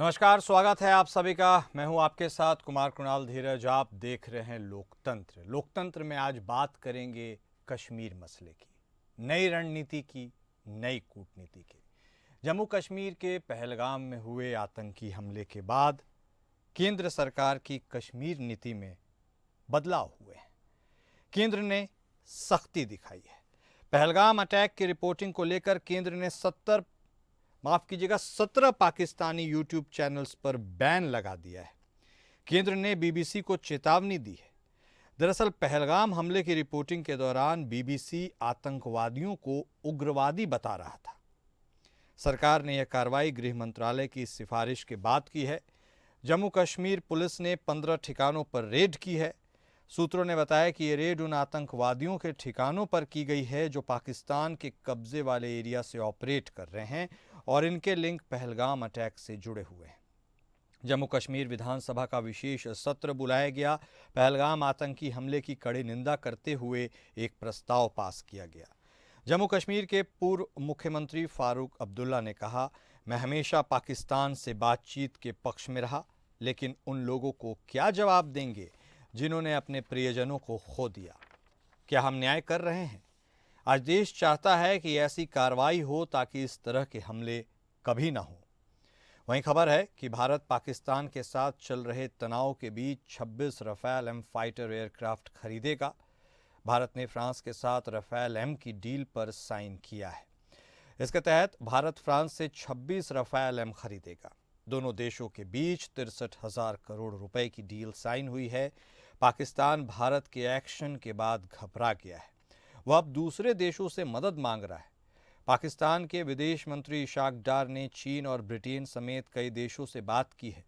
नमस्कार, स्वागत है आप सभी का। मैं हूं आपके साथ कुमार कुणाल धीरज। आप देख रहे हैं लोकतंत्र। लोकतंत्र में आज बात करेंगे कश्मीर मसले की, नई रणनीति की, नई कूटनीति की। जम्मू कश्मीर के पहलगाम में हुए आतंकी हमले के बाद केंद्र सरकार की कश्मीर नीति में बदलाव हुए हैं। केंद्र ने सख्ती दिखाई है। पहलगाम अटैक की रिपोर्टिंग को लेकर केंद्र ने 17 पाकिस्तानी यूट्यूब चैनल्स पर बैन लगा दिया है। केंद्र ने बीबीसी को चेतावनी दी है। दरअसल पहलगाम हमले की रिपोर्टिंग के दौरान बीबीसी आतंकवादियों को उग्रवादी बता रहा था। सरकार ने यह कार्रवाई गृह मंत्रालय की सिफारिश के बाद की है। जम्मू कश्मीर पुलिस ने 15 ठिकानों पर रेड की है। सूत्रों ने बताया कि ये रेड उन आतंकवादियों के ठिकानों पर की गई है जो पाकिस्तान के कब्जे वाले एरिया से ऑपरेट कर रहे हैं और इनके लिंक पहलगाम अटैक से जुड़े हुए हैं। जम्मू कश्मीर विधानसभा का विशेष सत्र बुलाया गया। पहलगाम आतंकी हमले की कड़ी निंदा करते हुए एक प्रस्ताव पास किया गया। जम्मू कश्मीर के पूर्व मुख्यमंत्री फारूक अब्दुल्ला ने कहा, मैं हमेशा पाकिस्तान से बातचीत के पक्ष में रहा, लेकिन उन लोगों को क्या जवाब देंगे जिन्होंने अपने प्रियजनों को खो दिया। क्या हम न्याय कर रहे हैं? आज देश चाहता है कि ऐसी कार्रवाई हो ताकि इस तरह के हमले कभी ना हो। वहीं खबर है कि भारत पाकिस्तान के साथ चल रहे तनाव के बीच 26 रफेल एम फाइटर एयरक्राफ्ट खरीदेगा। भारत ने फ्रांस के साथ रफेल एम की डील पर साइन किया है। इसके तहत भारत फ्रांस से 26 रफेल एम खरीदेगा। दोनों देशों के बीच 63,000 करोड़ रुपए की डील साइन हुई है। पाकिस्तान भारत के एक्शन के बाद घबरा गया है। वह अब दूसरे देशों से मदद मांग रहा है। पाकिस्तान के विदेश मंत्री इशाक डार ने चीन और ब्रिटेन समेत कई देशों से बात की है।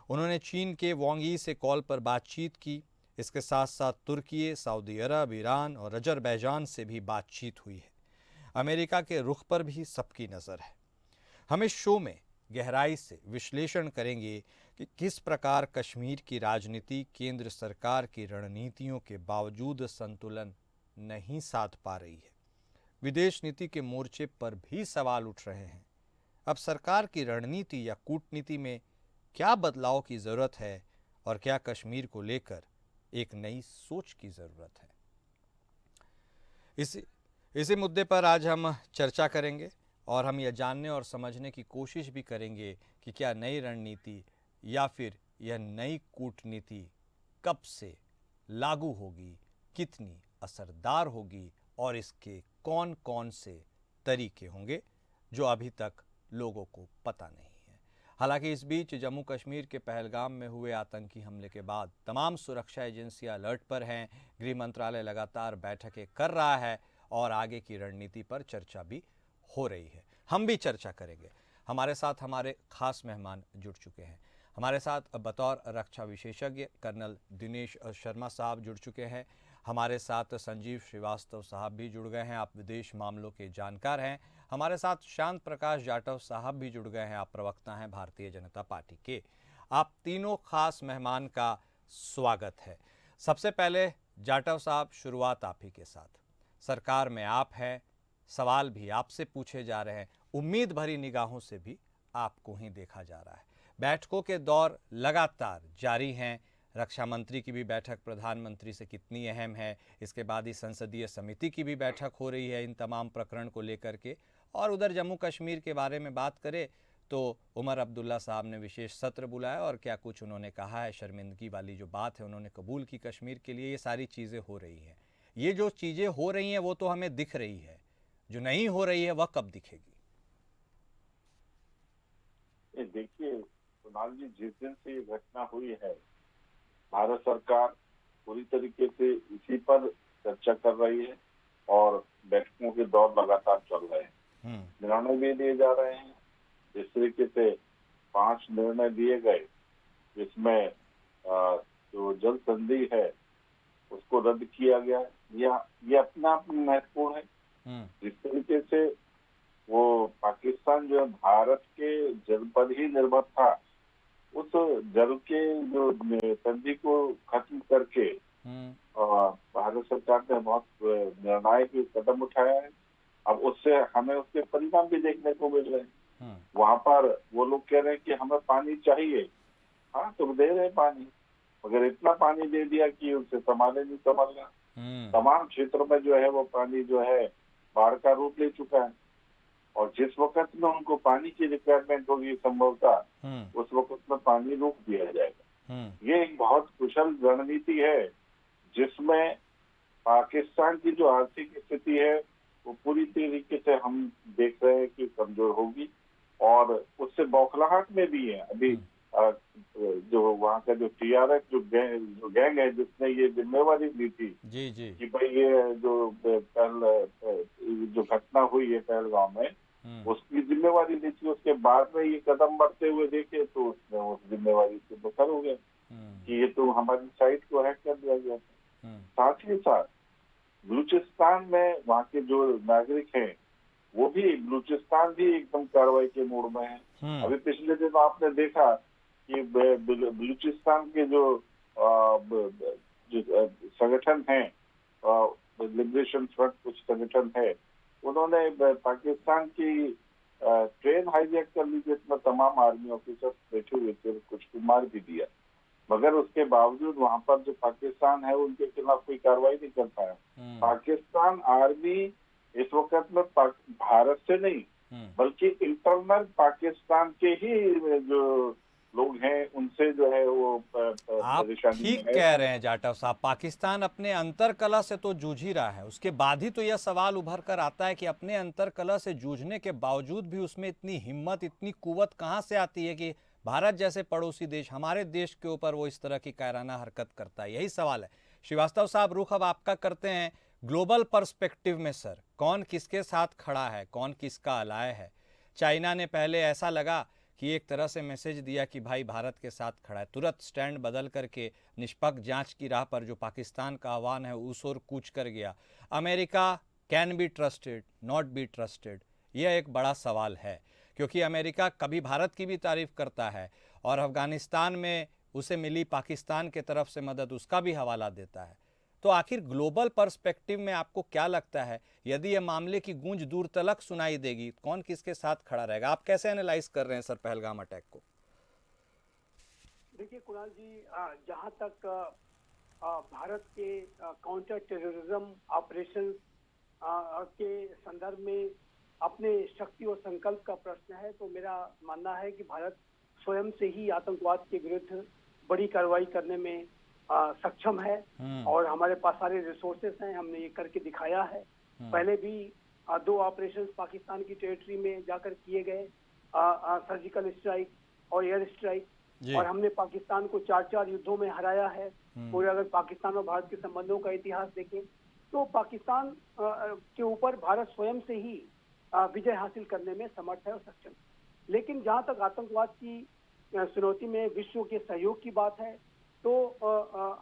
उन्होंने चीन के वांग यी से कॉल पर बातचीत की। इसके साथ साथ तुर्की, सऊदी अरब, ईरान और अजरबैजान से भी बातचीत हुई है। अमेरिका के रुख पर भी सबकी नज़र है। हम इस शो में गहराई से विश्लेषण करेंगे कि किस प्रकार कश्मीर की राजनीति केंद्र सरकार की रणनीतियों के बावजूद संतुलन नहीं साध पा रही है। विदेश नीति के मोर्चे पर भी सवाल उठ रहे हैं। अब सरकार की रणनीति या कूटनीति में क्या बदलाव की जरूरत है और क्या कश्मीर को लेकर एक नई सोच की जरूरत है? इसी मुद्दे पर आज हम चर्चा करेंगे और हम यह जानने और समझने की कोशिश भी करेंगे कि क्या नई रणनीति या फिर यह नई कूटनीति कब से लागू होगी, कितनी असरदार होगी और इसके कौन कौन से तरीके होंगे जो अभी तक लोगों को पता नहीं है। हालांकि इस बीच जम्मू कश्मीर के पहलगाम में हुए आतंकी हमले के बाद तमाम सुरक्षा एजेंसियां अलर्ट पर हैं। गृह मंत्रालय लगातार बैठकें कर रहा है और आगे की रणनीति पर चर्चा भी हो रही है। हम भी चर्चा करेंगे। हमारे साथ हमारे खास मेहमान जुड़ चुके हैं। हमारे साथ बतौर रक्षा विशेषज्ञ कर्नल दिनेश शर्मा साहब जुड़ चुके हैं। हमारे साथ संजीव श्रीवास्तव साहब भी जुड़ गए हैं, आप विदेश मामलों के जानकार हैं। हमारे साथ शांत प्रकाश जाटव साहब भी जुड़ गए हैं, आप प्रवक्ता हैं भारतीय जनता पार्टी के। आप तीनों खास मेहमान का स्वागत है। सबसे पहले जाटव साहब, शुरुआत आप ही के साथ। सरकार में आप हैं, सवाल भी आपसे पूछे जा रहे हैं, उम्मीद भरी निगाहों से भी आपको ही देखा जा रहा है। बैठकों के दौर लगातार जारी हैं। रक्षा मंत्री की भी बैठक प्रधानमंत्री से कितनी अहम है, इसके बाद ही संसदीय समिति की भी बैठक हो रही है इन तमाम प्रकरण को लेकर के। और उधर जम्मू कश्मीर के बारे में बात करें तो उमर अब्दुल्ला साहब ने विशेष सत्र बुलाया और क्या कुछ उन्होंने कहा है, शर्मिंदगी वाली जो बात है उन्होंने कबूल की कश्मीर के लिए। ये सारी चीज़ें हो रही हैं। ये जो चीज़ें हो रही हैं वो तो हमें दिख रही है, जो नहीं हो रही है वह कब दिखेगी? देखिए कुणाल जी, जिस दिन से ये घटना हुई है भारत सरकार पूरी तरीके से इसी पर चर्चा कर रही है और बैठकों के दौर लगातार चल रहे हैं। निर्णय भी लिए जा रहे हैं। जिस तरीके से 5 निर्णय दिए गए जिसमें जो जल संधि है उसको रद्द किया गया है, ये अपने आप में महत्वपूर्ण है। जिस तरीके से वो पाकिस्तान जो है भारत के जल पर ही निर्भर था, उस जल के जो संधि को खत्म करके भारत सरकार ने बहुत निर्णायक कदम उठाया है। अब उससे हमें उसके परिणाम भी देखने को मिल रहे हैं। वहां पर वो लोग कह रहे हैं कि हमें पानी चाहिए। हाँ, तो दे रहे हैं पानी, मगर इतना पानी दे दिया कि उनसे संभाले नहीं संभालना। तमाम क्षेत्रों में जो है वो पानी जो है बाढ़ का रूप ले चुका है, और जिस वक्त में उनको पानी की रिक्वायरमेंट होगी संभवतः उस वक्त में पानी रोक दिया जाएगा। ये एक बहुत कुशल रणनीति है, जिसमें पाकिस्तान की जो आर्थिक स्थिति है वो पूरी तरीके से हम देख रहे हैं कि कमजोर होगी, और उससे बौखलाहट में भी है। अभी जो वहाँ का जो टीआरएस जो गैंग है जिसने ये जिम्मेवारी ली थी जी जी कि भाई ये जो घटना हुई है पहलगाम में, उसकी जिम्मेवारी ली थी, उसके बाद में ये कदम बढ़ते हुए देखे तो उसने उस जिम्मेवारी से बेखर हो गया कि ये तो हमारी साइट को हैक कर दिया गया था। साथ ही साथ बलूचिस्तान में वहाँ के जो नागरिक हैं वो भी, बलूचिस्तान भी एकदम कार्रवाई के मूड में है। अभी पिछले दिन आपने देखा कि बलूचिस्तान के जो संगठन है, लिबरेशन फ्रंट कुछ संगठन है, उन्होंने पाकिस्तान की ट्रेन हाईजैक कर ली जिसमें तमाम आर्मी ऑफिसर्स बैठे हुए थे, कुछ को मार भी दिया, मगर उसके बावजूद वहां पर जो पाकिस्तान है उनके खिलाफ कोई कार्रवाई नहीं कर पाया। पाकिस्तान आर्मी इस वक्त में भारत से नहीं बल्कि इंटरनल पाकिस्तान के ही जो लोग हैं उनसे जो है वो आप ठीक कह रहे हैं जाटव साहब। पाकिस्तान अपने अंतरकलह से तो जूझ ही रहा है, उसके बाद ही तो यह सवाल उभर कर आता है कि अपने अंतरकलह से जूझने के बावजूद भी उसमें इतनी हिम्मत, इतनी कुव्वत कहाँ से आती है कि भारत जैसे पड़ोसी देश, हमारे देश के ऊपर वो इस तरह की कायराना हरकत करता है। यही सवाल है। श्रीवास्तव साहब, रुख अब आपका करते हैं ग्लोबल पर्सपेक्टिव में। सर, कौन किसके साथ खड़ा है, कौन किसका अलाय है? चाइना ने पहले ऐसा लगा कि एक तरह से मैसेज दिया कि भाई भारत के साथ खड़ा है, तुरंत स्टैंड बदल करके निष्पक्ष जांच की राह पर जो पाकिस्तान का आह्वान है उस ओर कूच कर गया। America can be trusted, not be trusted, यह एक बड़ा सवाल है, क्योंकि अमेरिका कभी भारत की भी तारीफ करता है और अफगानिस्तान में उसे मिली पाकिस्तान के तरफ से मदद उसका भी हवाला देता है। तो आखिर ग्लोबल पर्सपेक्टिव में आपको क्या लगता है, यदि यह मामले की गूंज दूर तलक सुनाई देगी, कौन किसके साथ खड़ा रहेगा? आप कैसे एनालाइज कर रहे हैं सर पहलगाम अटैक को? देखिए कुणाल जी, जहां तक भारत के काउंटर टेररिज्म ऑपरेशन के संदर्भ में अपने शक्ति और संकल्प का प्रश्न है, तो मेरा मानना है कि भारत स्वयं से ही आतंकवाद के विरुद्ध बड़ी कार्रवाई करने में सक्षम है, और हमारे पास सारे रिसोर्सेस हैं, हमने ये करके दिखाया है। पहले भी 2 ऑपरेशंस पाकिस्तान की टेरिटरी में जाकर किए गए, सर्जिकल स्ट्राइक और एयर स्ट्राइक, और हमने पाकिस्तान को 4 युद्धों में हराया है। और अगर पाकिस्तान और भारत के संबंधों का इतिहास देखें तो पाकिस्तान के ऊपर भारत स्वयं से ही विजय हासिल करने में समर्थ है और सक्षम। लेकिन जहां तक आतंकवाद की चुनौती में विश्व के सहयोग की बात है, तो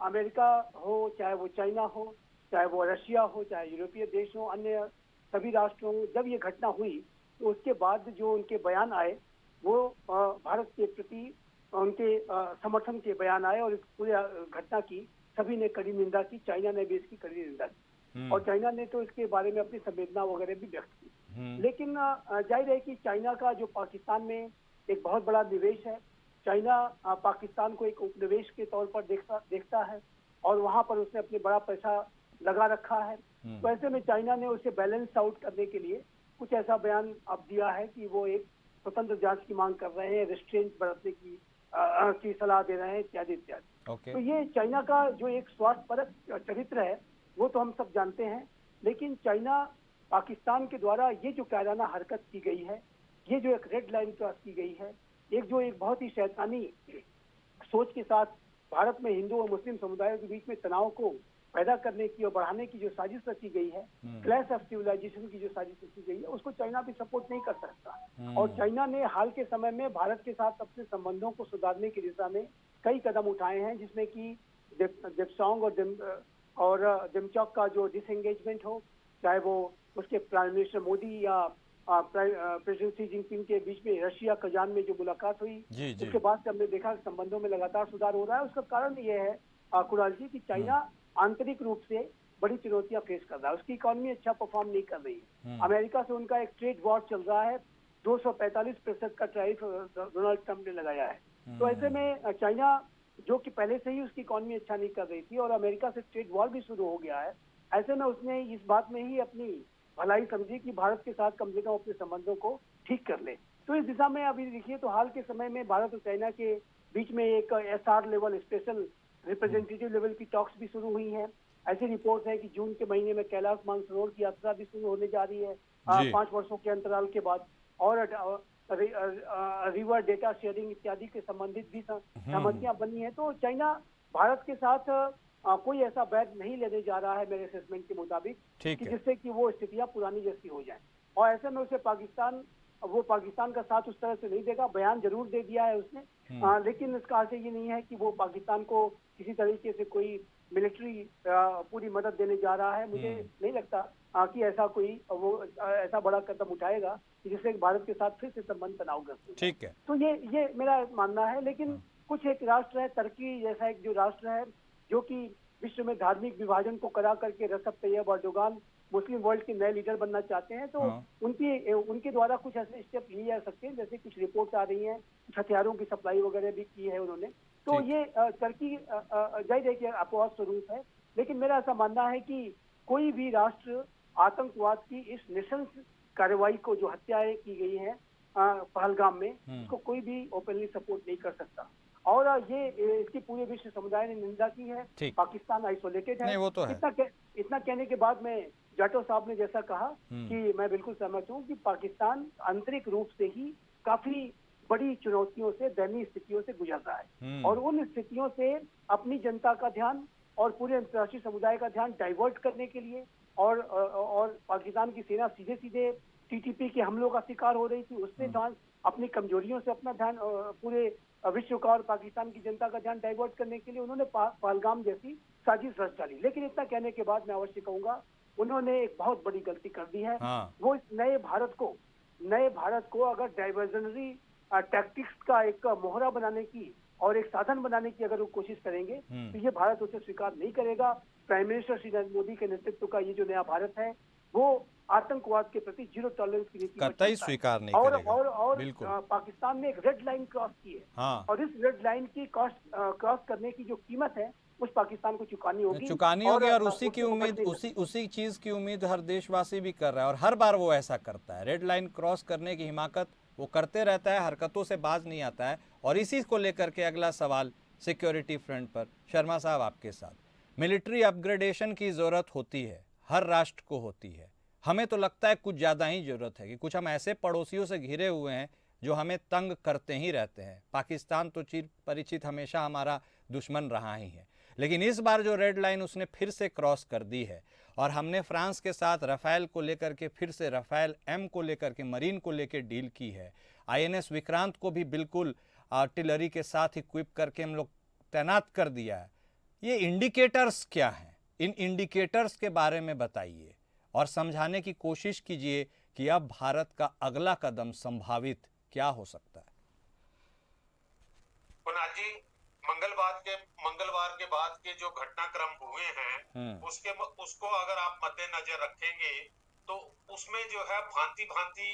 अमेरिका हो, चाहे वो चाइना हो, चाहे वो रशिया हो, चाहे यूरोपीय देश हो, अन्य सभी राष्ट्रों, जब ये घटना हुई तो उसके बाद जो उनके बयान आए वो भारत के प्रति उनके समर्थन के बयान आए, और इस पूरी घटना की सभी ने कड़ी निंदा की। चाइना ने भी इसकी कड़ी निंदा की, और चाइना ने तो इसके बारे में अपनी संवेदना वगैरह भी व्यक्त की। लेकिन जाहिर है कि चाइना का जो पाकिस्तान में एक बहुत बड़ा निवेश है, चाइना पाकिस्तान को एक उपनिवेश के तौर पर देखता है, और वहां पर उसने अपने बड़ा पैसा लगा रखा है। तो ऐसे में चाइना ने उसे बैलेंस आउट करने के लिए कुछ ऐसा बयान अब दिया है कि वो एक स्वतंत्र जांच की मांग कर रहे हैं, रिस्ट्रेंट बरतने की सलाह दे रहे हैं, इत्यादि इत्यादि। तो ये चाइना का जो एक स्वार्थपरक चरित्र है वो तो हम सब जानते हैं, लेकिन चाइना पाकिस्तान के द्वारा ये जो कायराना हरकत की गई है, ये जो एक रेड लाइन क्रॉस की गई है, एक बहुत ही शैतानी सोच के साथ भारत में हिंदू और मुस्लिम समुदायों के बीच में तनाव को पैदा करने की और बढ़ाने की जो साजिश रची गई है, क्लैश ऑफ सिविलाइजेशन की जो साजिश रची गई है, उसको चाइना भी सपोर्ट नहीं कर सकता। और चाइना ने हाल के समय में भारत के साथ अपने संबंधों को सुधारने की दिशा में कई कदम उठाए हैं, जिसमें कि देप्सांग और दिमचौक का जो डिसएंगेजमेंट हो, चाहे वो उसके प्राइम मिनिस्टर मोदी या प्रेसिडेंट शी जिनपिंग के बीच में रशिया कजान में जो मुलाकात हुई, उसके बाद से हमने देखा संबंधों में लगातार सुधार हो रहा है। उसका कारण ये है कुणाल जी कि चाइना आंतरिक रूप से बड़ी चुनौतियां फेस कर रहा है, उसकी इकोनॉमी अच्छा परफॉर्म नहीं कर रही है। अमेरिका से उनका एक ट्रेड वॉर चल रहा है, 245% का टैरिफ डोनाल्ड ट्रंप ने लगाया है। तो ऐसे में चाइना, जो कि पहले से ही उसकी इकॉनमी अच्छा नहीं कर रही थी और अमेरिका से ट्रेड वॉर भी शुरू हो गया है, ऐसे में उसने इस बात में ही अपनी भलाई समझी कि भारत के साथ कम से कम अपने संबंधों को ठीक कर ले। तो इस दिशा में अभी देखिए तो हाल के समय में भारत और चाइना के बीच में एक SR level, special representative level की टॉक्स भी शुरू हुई हैं। ऐसी रिपोर्ट है कि जून के महीने में कैलाश मानसरोवर की यात्रा भी शुरू होने जा रही है 5 वर्षों के अंतराल के बाद, और रिवर डेटा शेयरिंग इत्यादि के संबंधित भी सहमतियां बनी है। तो चाइना भारत के साथ कोई ऐसा वैध नहीं लेने जा रहा है मेरे असेसमेंट के मुताबिक, कि जिससे कि वो स्थितियां पुरानी जैसी हो जाएं। और ऐसे में उसे पाकिस्तान का साथ उस तरह से नहीं देगा। बयान जरूर दे दिया है उसने, लेकिन इसका अर्थ ये नहीं है कि वो पाकिस्तान को किसी तरीके से कोई मिलिट्री पूरी मदद देने जा रहा है। मुझे नहीं लगता कि ऐसा कोई वो ऐसा बड़ा कदम उठाएगा जिससे भारत के साथ फिर से संबंध तनावग्रस्त हो। ठीक है। तो ये मेरा मानना है। लेकिन कुछ एक राष्ट्र है, तुर्की जैसा एक जो राष्ट्र है, जो कि विश्व में धार्मिक विभाजन को करा करके रेसेप तैयब एर्दोगान मुस्लिम वर्ल्ड के नए लीडर बनना चाहते हैं, तो उनके द्वारा कुछ ऐसे स्टेप लिए जा सकते हैं। जैसे कुछ रिपोर्ट आ रही हैं, कुछ हथियारों की सप्लाई वगैरह भी की है उन्होंने। तो ये तुर्की जाहिर है कि अपवाद स्वरूप है, लेकिन मेरा ऐसा मानना है कि कोई भी राष्ट्र आतंकवाद की इस नृशंस कार्रवाई को, जो हत्याएं की गई हैं पहलगाम में, उसको कोई भी ओपनली सपोर्ट नहीं कर सकता। और ये इसकी पूरे विश्व समुदाय ने निंदा की है। पाकिस्तान आइसोलेटेड है। वो तो है। इतना कहने के बाद में जाटो साहब ने जैसा कहा कि मैं बिल्कुल सहमत हूँ कि पाकिस्तान आंतरिक रूप से ही काफी बड़ी चुनौतियों से, दयनीय स्थितियों से गुजर रहा है, और उन स्थितियों से अपनी जनता का ध्यान और पूरे अंतर्राष्ट्रीय समुदाय का ध्यान डाइवर्ट करने के लिए, और पाकिस्तान की सेना सीधे सीधे TTP के हमलों का शिकार हो रही थी, उससे ध्यान, अपनी कमजोरियों से अपना ध्यान पूरे विश्व का और पाकिस्तान की जनता का ध्यान डाइवर्ट करने के लिए उन्होंने पहलगाम जैसी साजिश रच डाली। लेकिन इतना कहने के बाद मैं अवश्य कहूंगा, उन्होंने एक बहुत बड़ी गलती कर दी है। वो इस नए भारत को अगर डाइवर्जनरी टैक्टिक्स का एक मोहरा बनाने की और एक साधन बनाने की अगर वो कोशिश करेंगे, तो ये भारत उसे स्वीकार नहीं करेगा। प्राइम मिनिस्टर श्री नरेंद्र मोदी के नेतृत्व का ये जो नया भारत है, वो आतंकवाद के प्रति जीरो टॉलरेंस की नीति कतई स्वीकार नहीं करेगा। और पाकिस्तान ने एक रेड लाइन क्रॉस की है, और इस रेड लाइन की क्रॉस करने की जो कीमत है, उस पाकिस्तान को चुकानी होगी। और उसी की उम्मीद, उसी चीज की उम्मीद हर देशवासी भी कर रहा है, और हर बार वो ऐसा करता है। रेड लाइन क्रॉस करने की हिमाकत वो करते रहता है, हरकतों से बाज नहीं आता है। और इसी को लेकर के अगला सवाल सिक्योरिटी फ्रंट पर, शर्मा साहब आपके साथ। मिलिट्री अपग्रेडेशन की ज़रूरत होती है, हर राष्ट्र को होती है। हमें तो लगता है कुछ ज़्यादा ही ज़रूरत है कि कुछ हम ऐसे पड़ोसियों से घिरे हुए हैं जो हमें तंग करते ही रहते हैं। पाकिस्तान तो चिर परिचित हमेशा हमारा दुश्मन रहा ही है, लेकिन इस बार जो रेड लाइन उसने फिर से क्रॉस कर दी है, और हमने फ्रांस के साथ राफेल को लेकर के, फिर से राफेल M को लेकर के, मरीन को लेकर डील की है। INS विक्रांत को भी बिल्कुल आर्टिलरी के साथ इक्विप करके हम लोग तैनात कर दिया है। ये इंडिकेटर्स क्या हैं? इन इंडिकेटर्स के बारे में बताइए और समझाने की कोशिश कीजिए कि अब भारत का अगला कदम संभावित क्या हो सकता है। कुणाल जी, मंगलवार के बाद के जो घटनाक्रम हुए हैं, उसको अगर आप मद्देनजर रखेंगे तो उसमें जो है भांति भांति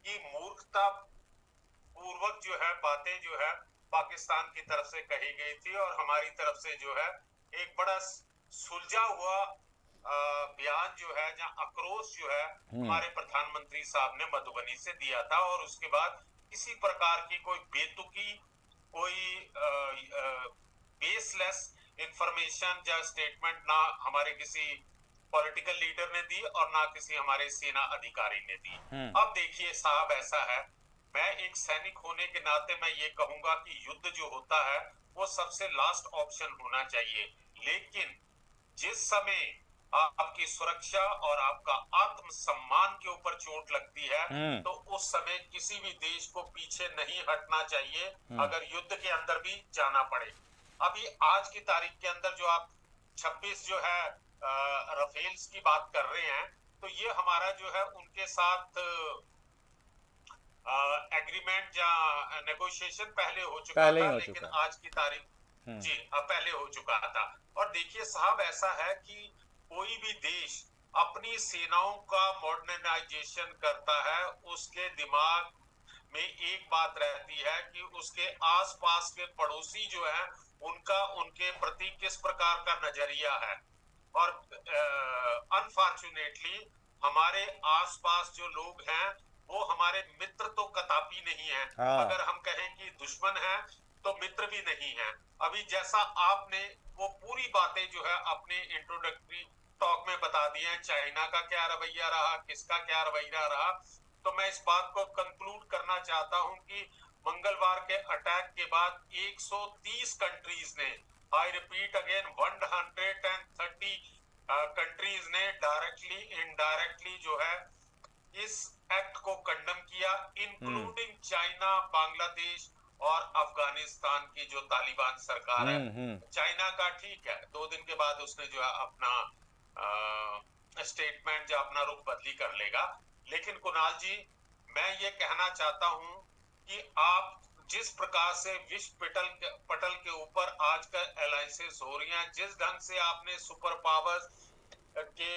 की मूर्खता पूर्वक जो है बातें जो है पाकिस्तान की तरफ से कही गई थी, और हमारी तरफ से जो है एक बड़ा सुलझा हुआ बयान जो है, जहां आक्रोश जो है हमारे प्रधानमंत्री साहब ने मधुबनी से दिया था, और उसके बाद किसी प्रकार की कोई बेतुकी, कोई बेसलेस इंफॉर्मेशन या स्टेटमेंट ना हमारे किसी पॉलिटिकल लीडर ने दी और ना किसी हमारे सेना अधिकारी ने दी। अब देखिए साहब, ऐसा है, मैं एक सैनिक होने के नाते मैं ये कहूंगा कि युद्ध जो होता है वो सबसे लास्ट ऑप्शन होना चाहिए, लेकिन जिस समय आपकी सुरक्षा और आपका आत्मसम्मान के ऊपर चोट लगती है, तो उस समय किसी भी देश को पीछे नहीं हटना चाहिए, अगर युद्ध के अंदर भी जाना पड़े। अभी आज की तारीख के अंदर जो आप 26 जो है राफेल्स की बात कर रहे हैं, तो ये हमारा जो है उनके साथ एग्रीमेंट या नेगोशिएशन पहले हो चुका था, लेकिन आज की तारीख जी पहले हो चुका था। और देखिए साहब, ऐसा है कि कोई भी देश अपनी सेनाओं का मॉडर्नाइजेशन करता है, उसके दिमाग में एक बात रहती है कि उसके आसपास के पड़ोसी जो है उनका उनके प्रति किस प्रकार का नजरिया है। और अनफॉर्चुनेटली हमारे आसपास जो लोग हैं वो हमारे मित्र तो कदापि नहीं है। हाँ। अगर हम कहें कि दुश्मन है तो मित्र भी नहीं है। अभी जैसा आपने वो पूरी बातें जो है अपने इंट्रोडक्टरी टॉक में बता दी है, चाइना का क्या रवैया रहा, किसका क्या रवैया रहा, तो मैं इस बात को कंक्लूड करना चाहता हूं कि मंगलवार के अटैक के बाद 130 कंट्रीज ने, आई रिपीट अगेन 130 कंट्रीज ने डायरेक्टली इनडायरेक्टली जो है इस एक्ट को कंडम किया, इंक्लूडिंग चाइना, बांग्लादेश और अफगानिस्तान की जो तालिबान सरकार है। चाइना का ठीक है, 2 दिन के बाद उसने जो है अपना स्टेटमेंट जो अपना रुख बदली कर लेगा। लेकिन कुणाल जी, मैं ये कहना चाहता हूं कि आप जिस प्रकार से विश्व पटल के ऊपर आजकल अलायंसेस हो रही हैं, जिस ढंग से आपने सुपर पावर्स के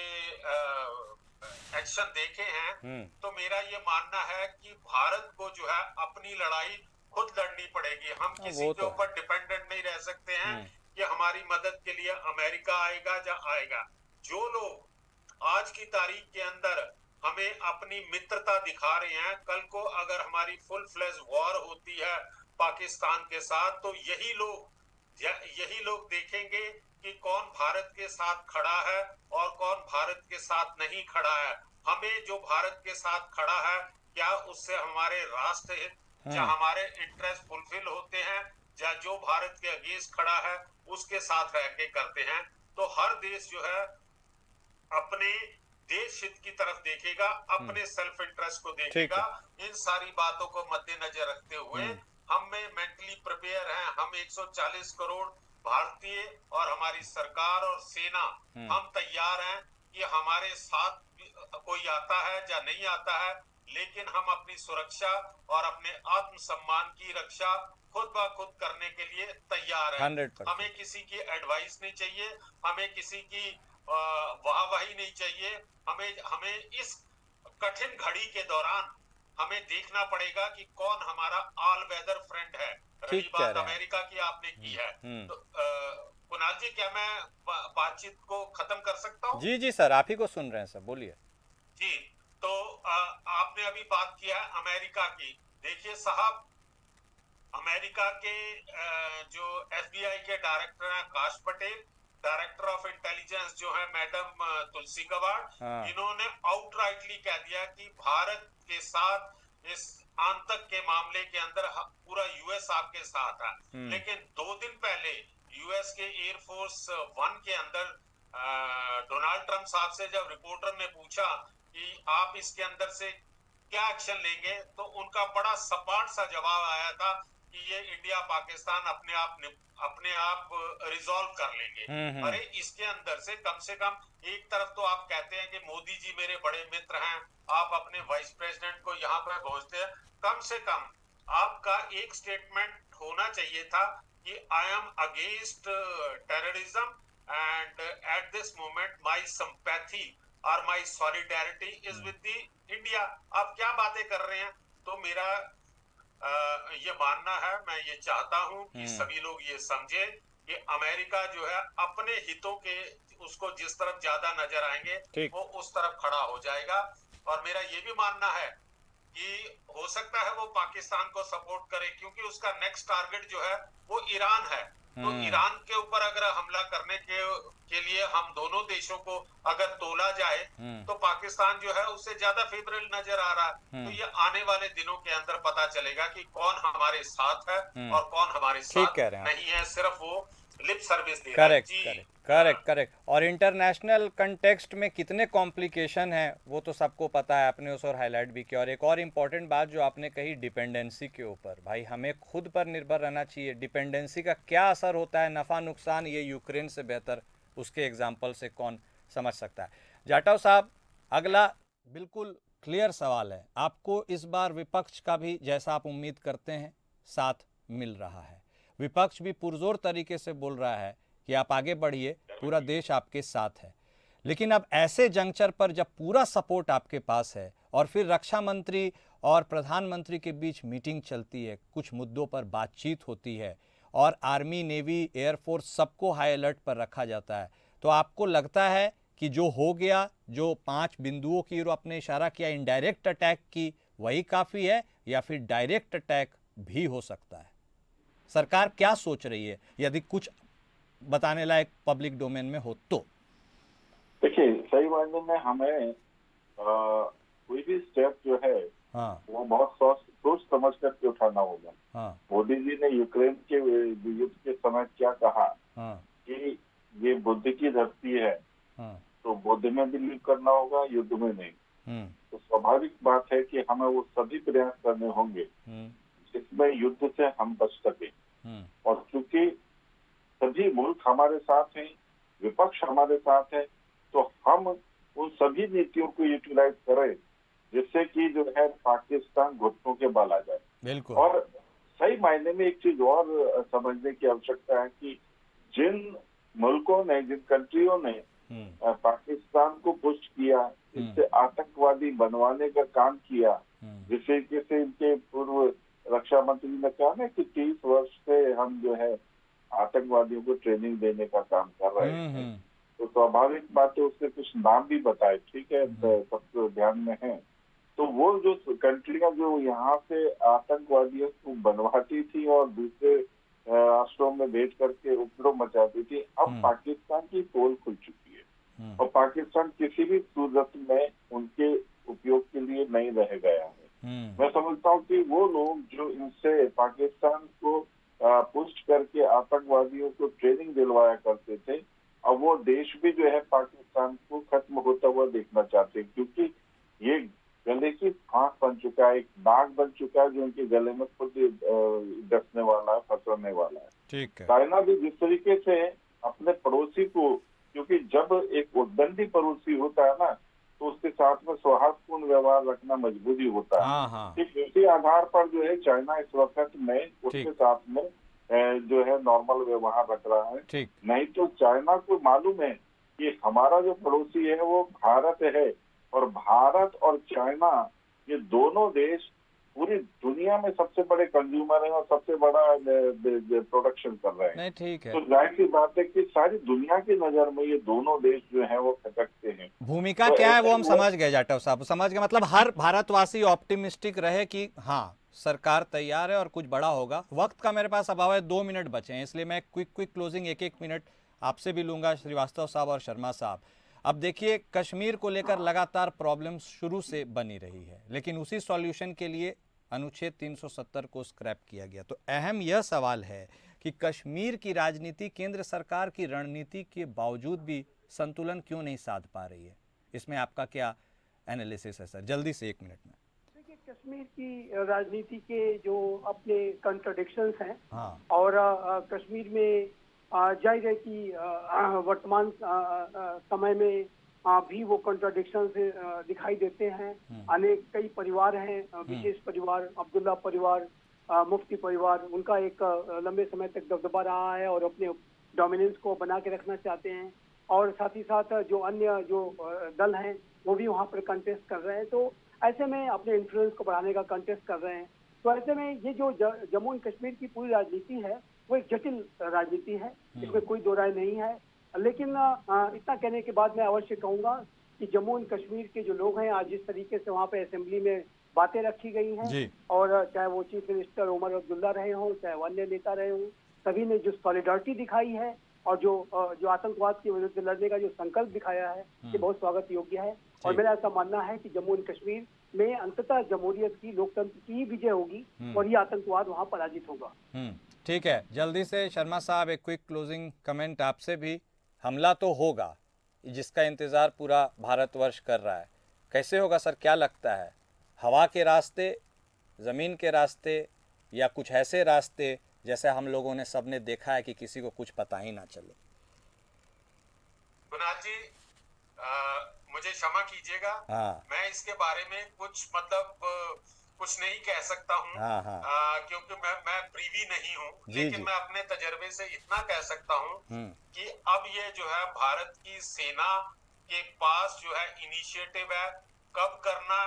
एक्शन देखे हैं, तो मेरा ये मानना है कि भारत को जो है अपनी लड़ाई खुद लड़नी पड़ेगी। हम किसी के ऊपर डिपेंडेंट नहीं रह सकते हैं कि हमारी मदद के लिए अमेरिका आएगा या आएगा। जो लोग आज की तारीख के अंदर हमें अपनी मित्रता दिखा रहे हैं, कल को अगर हमारी फुल फ्लेज वॉर होती है पाकिस्तान के साथ, तो यही लोग देखेंगे कि कौन भारत के साथ खड़ा है और कौन भारत के साथ नहीं खड़ा है। हमें जो भारत के साथ खड़ा है, क्या उससे हमारे राष्ट्र हित या हमारे इंटरेस्ट फुलफिल होते हैं, या जो भारत के अगेंस्ट खड़ा है उसके साथ रह के करते हैं। तो हर देश जो है अपने देश हित की तरफ देखेगा, अपने सेल्फ इंटरेस्ट को देखेगा। इन सारी बातों को मद्देनजर रखते हुए हम में मेंटली प्रिपेयर हैं। हम 140 करोड़ भारतीय और हमारी सरकार और सेना, हम तैयार हैं कि हमारे साथ कोई आता है या नहीं आता है, लेकिन हम अपनी सुरक्षा और अपने आत्मसम्मान की रक्षा खुद ब खुद करने के लिए तैयार हैं। 100%। हमें किसी की एडवाइस नहीं चाहिए, हमें किसी की वाहवाही नहीं चाहिए। हमें इस कठिन घड़ी के दौरान हमें देखना पड़ेगा कि कौन हमारा ऑल वेदर फ्रेंड है। रही बात अमेरिका की, आपने की है, तो कुणाल जी, क्या मैं बातचीत को खत्म कर सकता हूँ? जी सर, आप ही को सुन रहे हैं सर, बोलिए। जी, तो आपने अभी बात किया है अमेरिका की। देखिए साहब, अमेरिका के जो FBI के डायरेक्टर हैं आकाश पटेल, डायरेक्टर ऑफ इंटेलिजेंस जो है मैडम तुलसी गवाड़, इन्होंने आउटराइटली कह दिया कि भारत के साथ इस आतंक के मामले के अंदर पूरा यूएस आपके साथ है। लेकिन 2 दिन पहले यूएस के एयरफोर्स 1 के अंदर डोनाल्ड ट्रंप साहब से जब रिपोर्टर ने पूछा कि आप इसके अंदर से क्या एक्शन लेंगे, तो उनका बड़ा सपाट सा जवाब आया था कि ये इंडिया पाकिस्तान अपने आप रिजॉल्व कर लेंगे। अरे इसके अंदर से कम एक तरफ तो आप कहते हैं कि मोदी जी मेरे बड़े मित्र हैं, आप अपने वाइस प्रेसिडेंट को यहाँ पर भेजते हैं, कम से कम आपका एक स्टेटमेंट होना चाहिए था कि I am against terrorism and at this moment my sympathy और my solidarity is with the India. आप क्या बातें कर रहे हैं? तो मेरा ये मानना है, मैं ये चाहता हूं कि सभी लोग ये समझे कि अमेरिका जो है अपने हितों के उसको जिस तरफ ज्यादा नजर आएंगे वो उस तरफ खड़ा हो जाएगा। और मेरा ये भी मानना है कि हो सकता है वो पाकिस्तान को सपोर्ट करे, क्योंकि उसका नेक्स्ट टारगेट जो है वो ईरान है। तो ईरान के ऊपर अगर हमला करने के लिए हम दोनों देशों को अगर तोला जाए तो पाकिस्तान जो है उससे ज्यादा फेवरेबल नजर आ रहा है। तो ये आने वाले दिनों के अंदर पता चलेगा कि कौन हमारे साथ है और कौन हमारे साथ नहीं है, सिर्फ वो लिप सर्विस दे रहा है। करेक्ट। और इंटरनेशनल कंटेक्स्ट में कितने कॉम्प्लिकेशन हैं वो तो सबको पता है, आपने उस और हाईलाइट भी किया। और एक और इम्पॉर्टेंट बात जो आपने कही डिपेंडेंसी के ऊपर, भाई हमें खुद पर निर्भर रहना चाहिए। डिपेंडेंसी का क्या असर होता है, नफ़ा नुकसान, ये यूक्रेन से बेहतर उसके एग्जाम्पल से कौन समझ सकता है। जाटव साहब, अगला बिल्कुल क्लियर सवाल है, आपको इस बार विपक्ष का भी जैसा आप उम्मीद करते हैं साथ मिल रहा है, विपक्ष भी पुरजोर तरीके से बोल रहा है कि आप आगे बढ़िए, पूरा देश आपके साथ है। लेकिन अब ऐसे जंक्चर पर जब पूरा सपोर्ट आपके पास है और फिर रक्षा मंत्री और प्रधानमंत्री के बीच मीटिंग चलती है, कुछ मुद्दों पर बातचीत होती है और आर्मी, नेवी, एयरफोर्स सबको हाई अलर्ट पर रखा जाता है। तो आपको लगता है कि जो हो गया, जो 5 बिंदुओं की ओर आपने इशारा किया, इनडायरेक्ट अटैक की, वही काफ़ी है या फिर डायरेक्ट अटैक भी हो सकता है? सरकार क्या सोच रही है, यदि कुछ बताने लायक पब्लिक डोमेन में हो तो? देखिए, सही मायने में हमें कोई भी स्टेप जो है हाँ वो बहुत सोच समझ करके उठाना होगा। हाँ मोदी जी ने यूक्रेन के युद्ध के समय क्या कहा हाँ कि ये बुद्ध की धरती है, हाँ तो बुद्ध में बिलीव करना होगा, युद्ध में नहीं। हम्म तो स्वाभाविक बात है कि हमें वो सभी प्रयास करने होंगे हम्म जिसमें युद्ध से हम बच सके। हम्म और चूंकि सभी मुल्क हमारे साथ हैं, विपक्ष हमारे साथ है, तो हम उन सभी नीतियों को यूटिलाइज करें जिससे कि जो है पाकिस्तान घुटनों के बल आ जाए। बिल्कुल। और सही मायने में एक चीज और समझने की आवश्यकता है कि जिन मुल्कों ने, जिन कंट्रियों ने पाकिस्तान को पुष्ट किया, इससे आतंकवादी बनवाने का काम किया, जिस तरीके से इनके पूर्व रक्षा मंत्री ने कहा ना कि 30 वर्ष से हम जो है आतंकवादियों को ट्रेनिंग देने का काम कर रहे हैं, तो स्वाभाविक बात है उससे कुछ नाम भी बताए, ठीक है, सबको ध्यान में है। तो वो जो कंट्रियां जो यहाँ से आतंकवादियों को बनवाती थी और दूसरे राष्ट्रों में भेज करके उपद्रव मचाती थी, अब पाकिस्तान की पोल खुल चुकी है और पाकिस्तान किसी भी सूरत में उनके उपयोग के लिए नहीं रह गया है। मैं समझता हूँ कि वो लोग जो इनसे पाकिस्तान को पुष्ट करके आतंकवादियों को ट्रेनिंग दिलवाया करते थे, अब वो देश भी जो है पाकिस्तान को खत्म होता हुआ देखना चाहते हैं, क्योंकि ये गले की फांस बन चुका है, एक नाग बन चुका है जो उनके गले में खुद डसने वाला है, फंसने वाला है। ठीक है। चाइना भी जिस तरीके से अपने पड़ोसी को, क्योंकि जब एक उद्दंडी पड़ोसी होता है ना, तो उसके साथ में सौहार्दपूर्ण व्यवहार रखना मजबूरी होता है। ठीक इसी आधार पर जो है चाइना इस वक्त में उसके साथ में जो है नॉर्मल व्यवहार रख रहा है। नहीं तो चाइना को मालूम है कि हमारा जो पड़ोसी है वो भारत है, और भारत और चाइना ये दोनों देश पूरी दुनिया में सबसे बड़े कंज्यूमर हैं और सबसे बड़ा प्रोडक्शन कर रहे हैं। नहीं, ठीक है। तो जाहिर सी बात है कि सारी दुनिया की नजर में ये दोनों देश जो हैं वो खटकते हैं। भूमिका तो क्या है वो हम समझ गए जाटव साहब, समझ गए। मतलब हर भारतवासी ऑप्टिमिस्टिक रहे कि हाँ सरकार तैयार है और कुछ बड़ा होगा। वक्त का मेरे पास अभाव है, 2 मिनट बचे हैं, इसलिए मैं क्विक क्लोजिंग 1-1 मिनट आपसे भी लूंगा, श्रीवास्तव साहब और शर्मा साहब। अब देखिए, कश्मीर को लेकर लगातार प्रॉब्लम शुरू से बनी रही है, लेकिन उसी सॉल्यूशन के लिए अनुच्छेद 370 को स्क्रैप किया गया। तो अहम यह सवाल है कि कश्मीर की राजनीति केंद्र सरकार की रणनीति के बावजूद भी संतुलन क्यों नहीं साध पा रही है? इसमें आपका क्या एनालिसिस है सर, जल्दी से 1 मिनट में? देखिए, कश्मीर की राजनीति के जो अपने कंट्राडिक्शंस हैं, हाँ। और कश्मीर में जाहिर है कि वर्तमान समय में भी वो कंट्राडिक्शन दिखाई देते हैं। अनेक कई परिवार हैं, विशेष परिवार, अब्दुल्ला परिवार, मुफ्ती परिवार, उनका एक लंबे समय तक दबदबा रहा है और अपने डोमिनेंस को बना के रखना चाहते हैं, और साथ ही साथ जो अन्य जो दल हैं वो भी वहाँ पर कंटेस्ट कर रहे हैं। तो ऐसे में अपने इन्फ्लुएंस को बढ़ाने का कंटेस्ट कर रहे हैं। तो ऐसे में ये जो जम्मू एंड कश्मीर की पूरी राजनीति है वो एक जटिल राजनीति है, इसमें कोई दो राय नहीं है। लेकिन इतना कहने के बाद मैं अवश्य कहूंगा कि जम्मू एंड कश्मीर के जो लोग हैं, आज जिस तरीके से वहाँ पे असेंबली में बातें रखी गई हैं, और चाहे वो चीफ मिनिस्टर उमर अब्दुल्ला रहे हों, चाहे वो अन्य नेता रहे हों, सभी ने जो सॉलिडारिटी दिखाई है और जो आतंकवाद के विरुद्ध लड़ने का जो संकल्प दिखाया है, ये बहुत स्वागत योग्य है। और मेरा ऐसा मानना है कि जम्मू एंड कश्मीर में अंततः जमहूरियत की, लोकतंत्र की ही विजय होगी और ये आतंकवाद वहाँ पराजित होगा। ठीक है, जल्दी से शर्मा साहब एक क्विक क्लोजिंग कमेंट आपसे भी। हमला तो होगा, जिसका इंतज़ार पूरा भारतवर्ष कर रहा है, कैसे होगा सर, क्या लगता है? हवा के रास्ते, ज़मीन के रास्ते, या कुछ ऐसे रास्ते जैसे हम लोगों ने सबने देखा है कि किसी को कुछ पता ही ना चले? गुनाथ जी, मुझे क्षमा कीजिएगा, मैं इसके बारे में कुछ कुछ नहीं कह सकता हूँ, क्योंकि मैं प्रीवी नहीं हूँ। लेकिन मैं अपने तजर्बे से इतना कह सकता हूँ कि अब ये जो है भारत की सेना के पास जो है इनिशिएटिव है, कब करना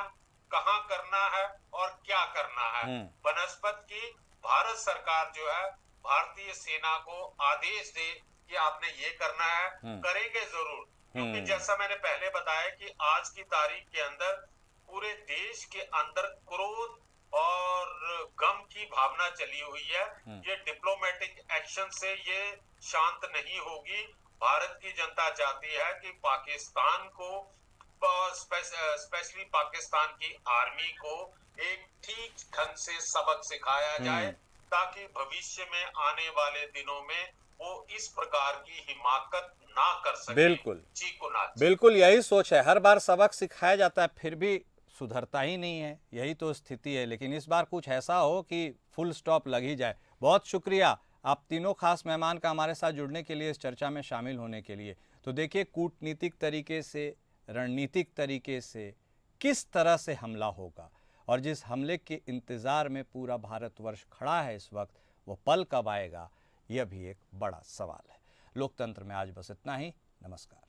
कहाँ करना है और क्या करना है। बनस्पत की भारत सरकार जो है भारतीय सेना को आदेश दे कि आपने ये करना है, करेंगे जरूर। क्योंकि जैसा मैंने पहले बताया कि आज की तारीख के अंदर पूरे देश के अंदर क्रोध और गम की भावना चली हुई है। ये डिप्लोमेटिक एक्शन से ये शांत नहीं होगी। भारत की जनता चाहती है कि पाकिस्तान को, स्पेशली पाकिस्तान की आर्मी को एक ठीक ढंग से सबक सिखाया जाए, ताकि भविष्य में आने वाले दिनों में वो इस प्रकार की हिमाकत ना कर सके। बिल्कुल चीको ना। बिल्कुल यही सोच है। हर बार सबक सिखाया जाता है फिर भी सुधरता ही नहीं है, यही तो स्थिति है। लेकिन इस बार कुछ ऐसा हो कि फुल स्टॉप लग ही जाए। बहुत शुक्रिया आप तीनों खास मेहमान का हमारे साथ जुड़ने के लिए, इस चर्चा में शामिल होने के लिए। तो देखिए कूटनीतिक तरीके से, रणनीतिक तरीके से किस तरह से हमला होगा, और जिस हमले के इंतज़ार में पूरा भारतवर्ष खड़ा है इस वक्त, वो पल कब आएगा, यह भी एक बड़ा सवाल है। लोकतंत्र में आज बस इतना ही। नमस्कार।